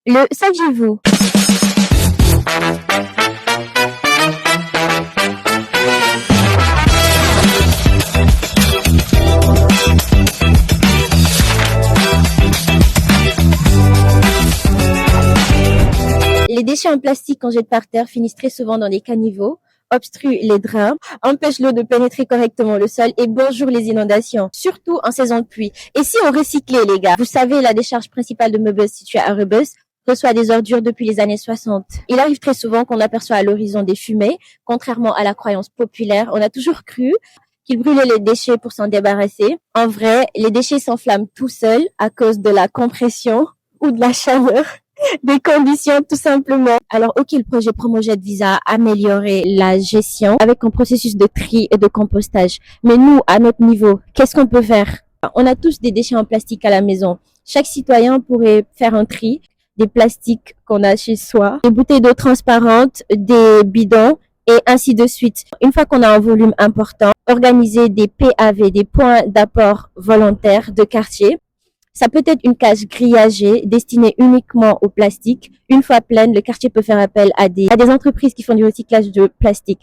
Le saviez-vous? Les déchets en plastique qu'on jette par terre finissent très souvent dans les caniveaux, obstruent les drains, empêchent l'eau de pénétrer correctement le sol et bonjour les inondations, surtout en saison de pluie. Et si on recyclait, les gars? Vous savez, la décharge principale de Meubus située à Rebus reçoit des ordures depuis les années 60. Il arrive très souvent qu'on aperçoit à l'horizon des fumées. Contrairement à la croyance populaire, on a toujours cru qu'ils brûlaient les déchets pour s'en débarrasser. En vrai, les déchets s'enflamment tout seuls à cause de la compression ou de la chaleur des conditions tout simplement. Alors ok, le projet Promojet vise à améliorer la gestion avec un processus de tri et de compostage. Mais nous, à notre niveau, qu'est-ce qu'on peut faire? On a tous des déchets en plastique à la maison. Chaque citoyen pourrait faire un tri des plastiques qu'on a chez soi, des bouteilles d'eau transparentes, des bidons et ainsi de suite. Une fois qu'on a un volume important, organiser des PAV, des points d'apport volontaires de quartier. Ça peut être une cage grillagée destinée uniquement au plastique. Une fois pleine, le quartier peut faire appel à des entreprises qui font du recyclage de plastique.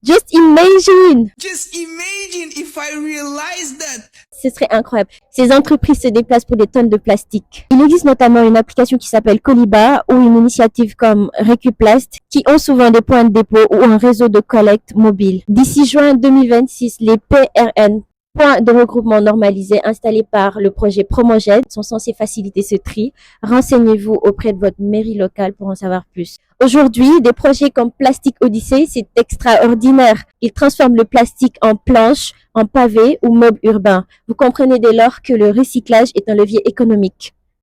Just imagine! Just imagine if I realized that. Ce serait incroyable. Ces entreprises se déplacent pour des tonnes de plastique. Il existe notamment une application qui s'appelle Coliba ou une initiative comme Recuplast qui ont souvent des points de dépôt ou un réseau de collecte mobile. D'ici juin 2026, les PRN, points de regroupement normalisés installés par le projet Promojet sont censés faciliter ce tri. Renseignez-vous auprès de votre mairie locale pour en savoir plus. Aujourd'hui, des projets comme Plastic Odyssey, c'est extraordinaire. Ils transforment le plastique en planches, en pavés ou meubles urbains. Vous comprenez dès lors que le recyclage est un levier économique.